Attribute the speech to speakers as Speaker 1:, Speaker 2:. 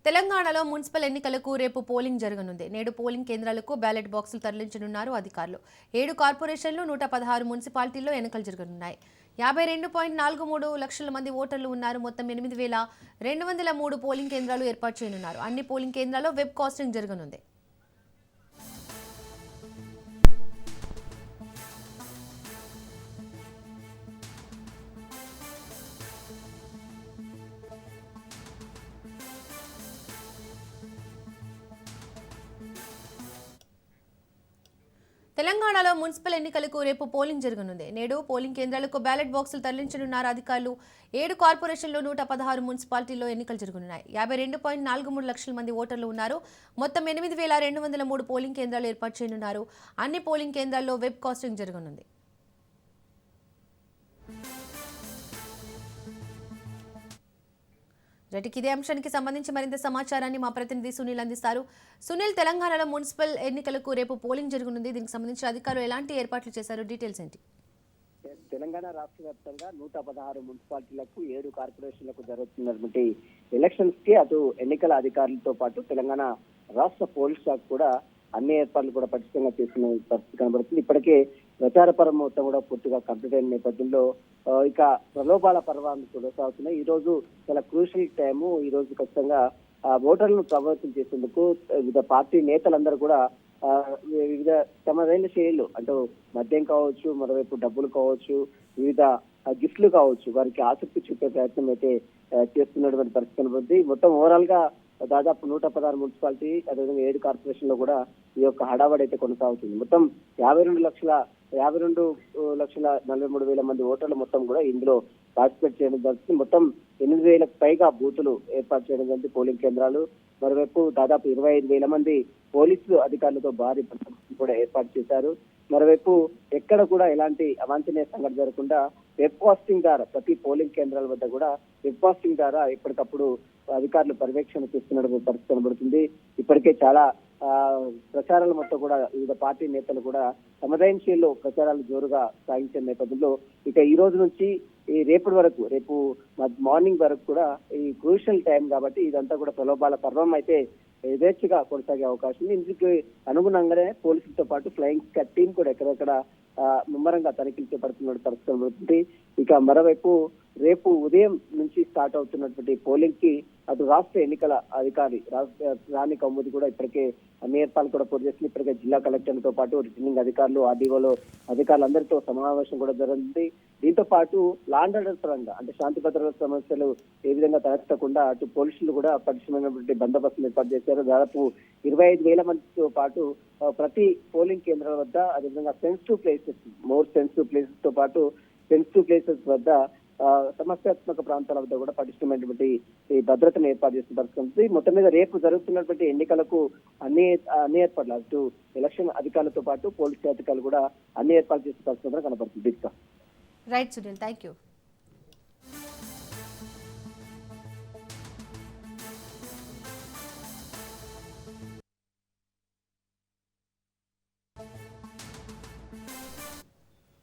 Speaker 1: తెలంగాణలో మున్సిపల్ ఎన్నికలకు రేపు పోలింగ్ జరగనుంది. నేడు పోలింగ్ కేంద్రాలకు బ్యాలెట్ బాక్సులు తరలించనున్నారు అధికారులు. 7 కార్పొరేషన్లు, 116 మున్సిపాలిటీల్లో ఎన్నికలు జరగనున్నాయి. 52.43 లక్షల మంది ఓటర్లు ఉన్నారు. మొత్తం 8,203 పోలింగ్ కేంద్రాలు ఏర్పాటు చేయనున్నారు. అన్ని పోలింగ్ కేంద్రాల్లో వెబ్ కాస్టింగ్ జరగనుంది. తెలంగాణలో మున్సిపల్ ఎన్నికలకు రేపు పోలింగ్ జరగనుంది. నేడు పోలింగ్ కేంద్రాలకు బ్యాలెట్ బాక్సులు తరలించనున్నారు అధికారులు. 7 కార్పొరేషన్లు, 116 మున్సిపాలిటీల్లో ఎన్నికలు జరగనున్నాయి. 52.43 లక్షల మంది ఓటర్లు ఉన్నారు. మొత్తం 8,203 పోలింగ్ కేంద్రాలు ఏర్పాటు చేయనున్నారు. అన్ని పోలింగ్ కేంద్రాల్లో వెబ్ కాస్టింగ్ జరగనుంది. ఇదే అంశానికి సంబంధించి మరింత సమాచారాన్ని మా ప్రతినిధి సునీల్ అందిస్తారు. సునీల్, తెలంగాణలో మున్సిపల్ ఎన్నికలకు రేపు పోలింగ్ జరగనుంది. దీనికి సంబంధించి అధికారులు ఎలాంటి ఏర్పాట్లు చేశారు? డీటెయిల్స్ ఏంటి?
Speaker 2: తెలంగాణ రాష్ట్ర వ్యాప్తంగా 116 మున్సిపాలిటీలకు 7 కార్పొరేషన్లకు జరుగుతున్నటువంటి ఎలక్షన్స్ కి అటు ఎన్నికల అధికారులతో పాటు తెలంగాణ రాష్ట్ర పోలీస్ శాఖ కూడా అన్ని ఏర్పాట్లు కూడా పటిష్టంగా చేస్తున్న పరిస్థితి కనబడుతుంది. ఇప్పటికే ప్రచార పర్వం మొత్తం కూడా పూర్తిగా కంప్లీట్ అయిన నేపథ్యంలో ఇక ప్రలోభాల పర్వాన్ని కొనసాగుతున్నాయి. ఈ రోజు చాలా క్రూషియల్ టైము. ఈ రోజు ఖచ్చితంగా ఓటర్లను ప్రభావితం చేసేందుకు వివిధ పార్టీ నేతలందరూ కూడా వివిధ తమదైన శైలిలో అంటే మద్యం కావచ్చు, మరోవైపు డబ్బులు కావచ్చు, వివిధ గిఫ్ట్లు కావచ్చు, వారికి ఆసక్తి చూపే ప్రయత్నం అయితే చేస్తున్నటువంటి పరిస్థితి కనబడుతుంది. మొత్తం ఓవరాల్ గా దాదాపు 116 మున్సిపాలిటీ, అదేవిధంగా 7 కార్పొరేషన్ లో కూడా ఈ యొక్క హడావడి అయితే కొనసాగుతుంది. మొత్తం 52,43,000 మంది ఓటర్లు మొత్తం కూడా ఇందులో పార్టిసిపేట్ చేయడం జరుగుతుంది. మొత్తం 8,000కు పైగా బూతులు ఏర్పాటు చేయడం జరిగింది పోలింగ్ కేంద్రాలు. మరోవైపు దాదాపు 25,000 మంది పోలీసులు అధికారులతో భారీ బందోబస్తు కూడా ఏర్పాటు చేశారు. మరోవైపు ఎక్కడ కూడా ఎలాంటి అవాంఛనీయ సంఘటన జరగకుండా వెబ్ కాస్టింగ్ ద్వారా ప్రతి పోలింగ్ కేంద్రాల వద్ద కూడా వెబ్ కాస్టింగ్ ద్వారా ఎప్పటికప్పుడు అధికారులు పర్యవేక్షణ చేస్తున్నటువంటి పరిస్థితి కనబడుతుంది. ఇప్పటికే చాలా ప్రచారాలు మొత్తం కూడా వివిధ పార్టీ నేతలు కూడా తమదైన శైలిలో ప్రచారాలు జోరుగా సాగించిన నేపథ్యంలో ఇక ఈ రోజు నుంచి ఈ రేపటి వరకు, రేపు మార్నింగ్ వరకు కూడా ఈ క్రూషియల్ టైం కాబట్టి ఇదంతా కూడా ప్రలోభాల పర్వం అయితే యథేచ్ఛగా కొనసాగే అవకాశం ఉంది. ఇందుకు అనుగుణంగానే పోలీసులతో పాటు ఫ్లయింగ్ స్క్వాడ్ టీం కూడా ఎక్కడెక్కడ ముమ్మరంగా తనిఖీలు చేపడుతున్న పరిస్థితి కనబడుతుంది. ఇక మరోవైపు రేపు ఉదయం నుంచి స్టార్ట్ అవుతున్నటువంటి పోలింగ్ కి అటు రాష్ట్ర ఎన్నికల అధికారి రాణి కౌముది కూడా ఇప్పటికే అన్ని ఏర్పాట్లు కూడా పూర్తి చేసింది. ఇప్పటికే జిల్లా కలెక్టర్లతో పాటు రిటర్నింగ్ అధికారులు, ఆర్డీఓలో అధికారులందరితో సమావేశం కూడా జరిగింది. దీంతో పాటు లాండ్ ఆర్డర్ పరంగా అంటే శాంతి భద్రత సమస్యలు ఏ విధంగా తలెత్తకుండా అటు పోలీసులు కూడా పటిష్టమైనటువంటి బందోబస్తును ఏర్పాటు చేశారు. దాదాపు 25,000 మందితో పాటు ప్రతి పోలింగ్ కేంద్రాల వద్ద, అదేవిధంగా సెన్సిటివ్ ప్లేసెస్ తో పాటు సెన్సిటివ్ ప్లేసెస్ వద్ద సమస్యాత్మక ప్రాంతాల వద్ద కూడా పటిష్టమైనటువంటి ఈ భద్రతను ఏర్పాటు చేసిన పరిస్థితి. మొత్తం మీద రేపు జరుగుతున్నటువంటి ఎన్నికలకు అన్ని ఏర్పాట్లు అటు ఎలక్షన్ అధికారులతో పాటు పోలీసు అధికారులు కూడా అన్ని ఏర్పాట్లు చేసిన పరిస్థితి కనబడుతుంది.
Speaker 1: Right Sunil, thank you.